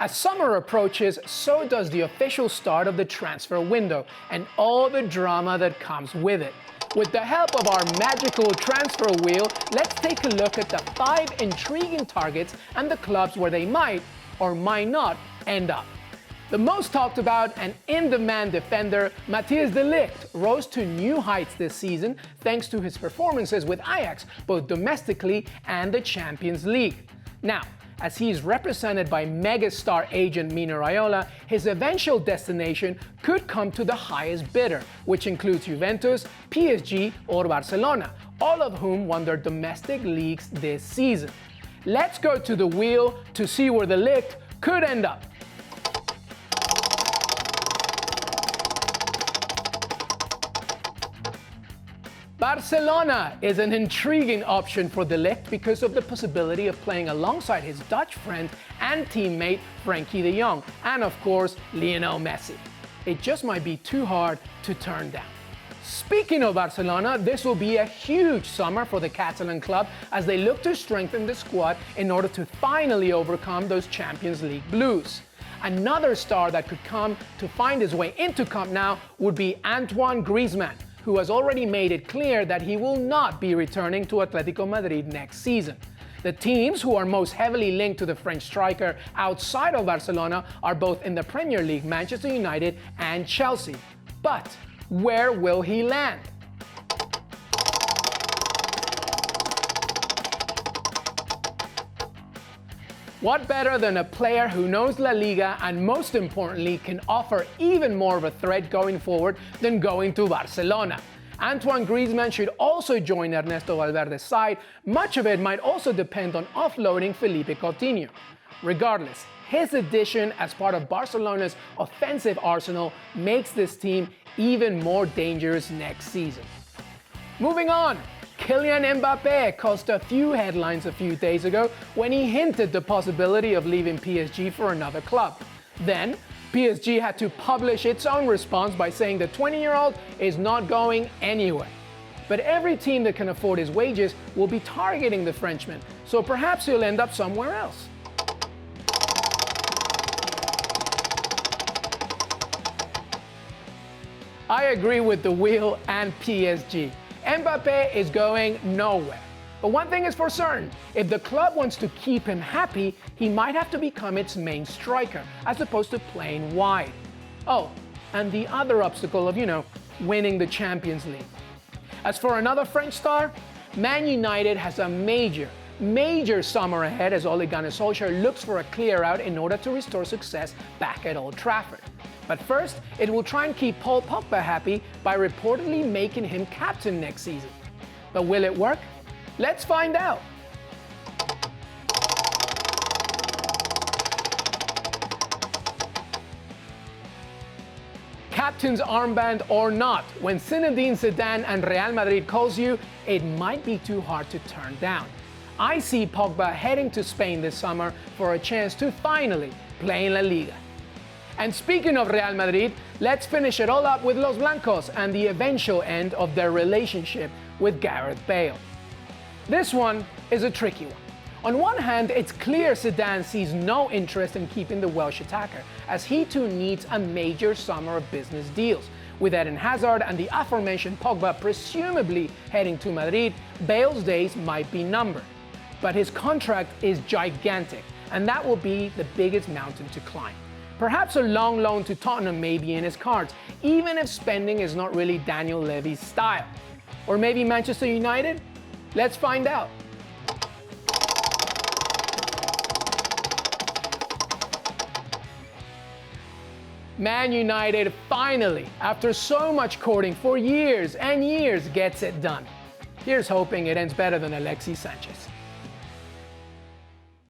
As summer approaches, so does the official start of the transfer window and all the drama that comes with it. With the help of our magical transfer wheel, let's take a look at the 5 intriguing targets and the clubs where they might or might not end up. The most talked about and in-demand defender, Matthias de Ligt, rose to new heights this season thanks to his performances with Ajax, both domestically and the Champions League. Now, as he is represented by megastar agent Mino Raiola, his eventual destination could come to the highest bidder, which includes Juventus, PSG, or Barcelona, all of whom won their domestic leagues this season. Let's go to the wheel to see where de Ligt could end up. Barcelona is an intriguing option for de Ligt because of the possibility of playing alongside his Dutch friend and teammate Frenkie de Jong, and of course Lionel Messi. It just might be too hard to turn down. Speaking of Barcelona, this will be a huge summer for the Catalan club as they look to strengthen the squad in order to finally overcome those Champions League blues. Another star that could come to find his way into Camp Nou would be Antoine Griezmann, who has already made it clear that he will not be returning to Atletico Madrid next season. The teams who are most heavily linked to the French striker outside of Barcelona are both in the Premier League, Manchester United and Chelsea. But where will he land? What better than a player who knows La Liga and most importantly can offer even more of a threat going forward than going to Barcelona? Antoine Griezmann should also join Ernesto Valverde's side. Much of it might also depend on offloading Felipe Coutinho. Regardless, his addition as part of Barcelona's offensive arsenal makes this team even more dangerous next season. Moving on. Kylian Mbappe caused a few headlines a few days ago when he hinted the possibility of leaving PSG for another club. Then, PSG had to publish its own response by saying the 20-year-old is not going anywhere. But every team that can afford his wages will be targeting the Frenchman, so perhaps he'll end up somewhere else. I agree with the wheel and PSG. Mbappe is going nowhere. But one thing is for certain, if the club wants to keep him happy, he might have to become its main striker, as opposed to playing wide. Oh, and the other obstacle of, winning the Champions League. As for another French star, Man United has a major summer ahead as Ole Gunnar Solskjaer looks for a clear out in order to restore success back at Old Trafford. But first, it will try and keep Paul Pogba happy by reportedly making him captain next season. But will it work? Let's find out. Captain's armband or not, when Zinedine Zidane and Real Madrid calls you, it might be too hard to turn down. I see Pogba heading to Spain this summer for a chance to finally play in La Liga. And speaking of Real Madrid, let's finish it all up with Los Blancos and the eventual end of their relationship with Gareth Bale. This one is a tricky one. On one hand, it's clear Zidane sees no interest in keeping the Welsh attacker, as he too needs a major summer of business deals. With Eden Hazard and the aforementioned Pogba presumably heading to Madrid, Bale's days might be numbered. But his contract is gigantic, and that will be the biggest mountain to climb. Perhaps a long loan to Tottenham may be in his cards, even if spending is not really Daniel Levy's style. Or maybe Manchester United? Let's find out. Man United finally, after so much courting for years and years, gets it done. Here's hoping it ends better than Alexis Sanchez.